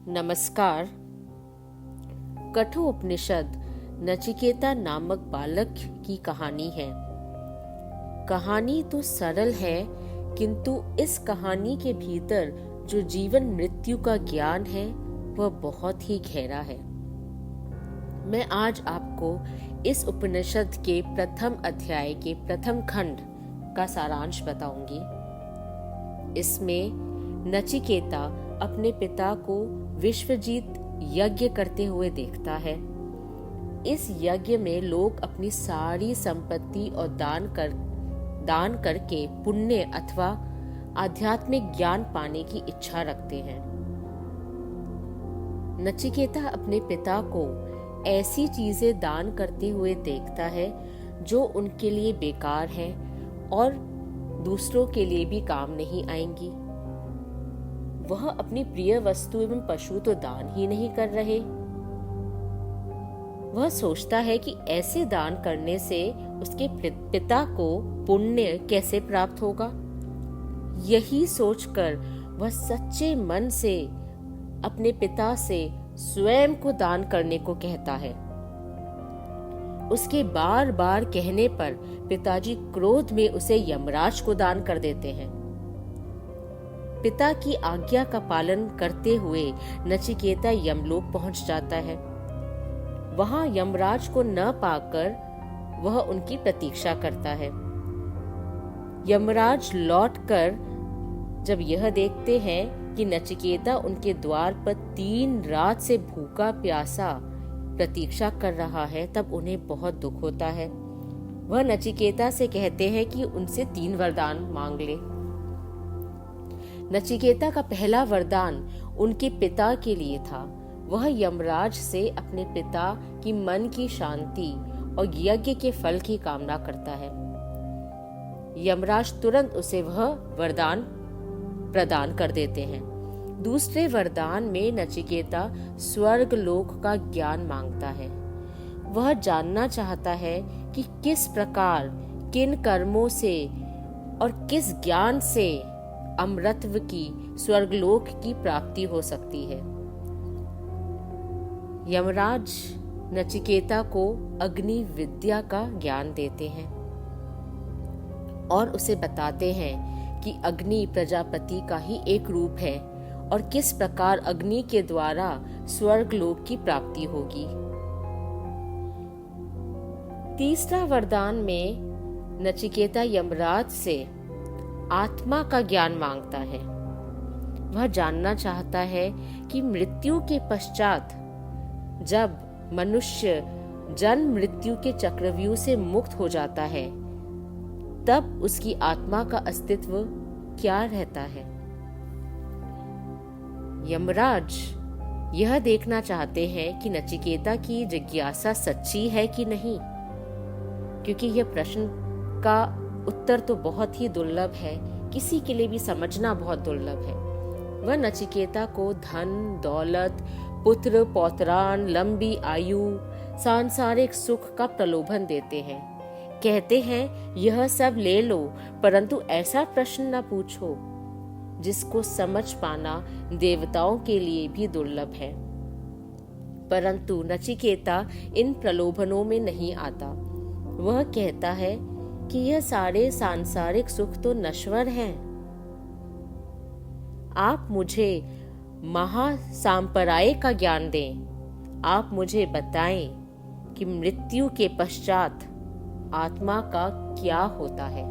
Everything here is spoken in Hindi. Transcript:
नमस्कार। कठोपनिषद नचिकेता नामक बालक की कहानी है। कहानी तो सरल है, किंतु इस कहानी के भीतर जो जीवन मृत्यु का ज्ञान है वह बहुत ही गहरा है। मैं आज आपको इस उपनिषद के प्रथम अध्याय के प्रथम खंड का सारांश बताऊंगी। इसमें नचिकेता अपने पिता को विश्वजीत यज्ञ करते हुए देखता है। इस यज्ञ में लोग अपनी सारी संपत्ति और दान करके पुण्य अथवा आध्यात्मिक ज्ञान पाने की इच्छा रखते हैं। नचिकेता अपने पिता को ऐसी चीजें दान करते हुए देखता है जो उनके लिए बेकार है और दूसरों के लिए भी काम नहीं आएंगी। वह अपनी प्रिय वस्तु एवं पशु तो दान ही नहीं कर रहे। वह सोचता है कि ऐसे दान करने से उसके पिता को पुण्य कैसे प्राप्त होगा। यही सोचकर वह सच्चे मन से अपने पिता से स्वयं को दान करने को कहता है। उसके बार बार कहने पर पिताजी क्रोध में उसे यमराज को दान कर देते हैं। पिता की आज्ञा का पालन करते हुए नचिकेता यमलोक पहुंच जाता है। वहां यमराज को न पाकर वह उनकी प्रतीक्षा करता है। यमराज लौटकर जब यह देखते हैं कि नचिकेता उनके द्वार पर 3 रात से भूखा प्यासा प्रतीक्षा कर रहा है, तब उन्हें बहुत दुख होता है। वह नचिकेता से कहते हैं कि उनसे 3 वरदान मांग ले। नचिकेता का पहला वरदान उनके पिता के लिए था। वह यमराज से अपने पिता की मन की शांति और यज्ञ के फल की कामना करता है। यमराज तुरंत उसे वह वरदान प्रदान कर देते हैं। दूसरे वरदान में नचिकेता स्वर्ग लोक का ज्ञान मांगता है। वह जानना चाहता है कि किस प्रकार, किन कर्मों से और किस ज्ञान से अमरत्व की स्वर्गलोक की प्राप्ति हो सकती है। यमराज नचिकेता को अग्नि विद्या का ज्ञान देते हैं और उसे बताते हैं कि अग्नि प्रजापति का ही एक रूप है और किस प्रकार अग्नि के द्वारा स्वर्गलोक की प्राप्ति होगी। तीसरा वरदान में नचिकेता यमराज से आत्मा का ज्ञान मांगता है। वह जानना चाहता है कि मृत्यु के पश्चात जब मनुष्य जन्म मृत्यु के चक्रव्यूह से मुक्त हो जाता है, तब उसकी आत्मा का अस्तित्व क्या रहता है। यमराज यह देखना चाहते हैं कि नचिकेता की जिज्ञासा सच्ची है कि नहीं, क्योंकि यह प्रश्न का उत्तर तो बहुत ही दुर्लभ है, किसी के लिए भी समझना बहुत दुर्लभ है। वह नचिकेता को धन दौलत, पुत्र पौत्रान, लंबी आयु, सांसारिक सुख का प्रलोभन देते हैं। कहते हैं यह सब ले लो, परंतु ऐसा प्रश्न न पूछो जिसको समझ पाना देवताओं के लिए भी दुर्लभ है। परंतु नचिकेता इन प्रलोभनों में नहीं आता। वह कहता है कि यह सारे सांसारिक सुख तो नश्वर हैं। आप मुझे महासांपराय का ज्ञान दें। आप मुझे बताएं कि मृत्यु के पश्चात आत्मा का क्या होता है।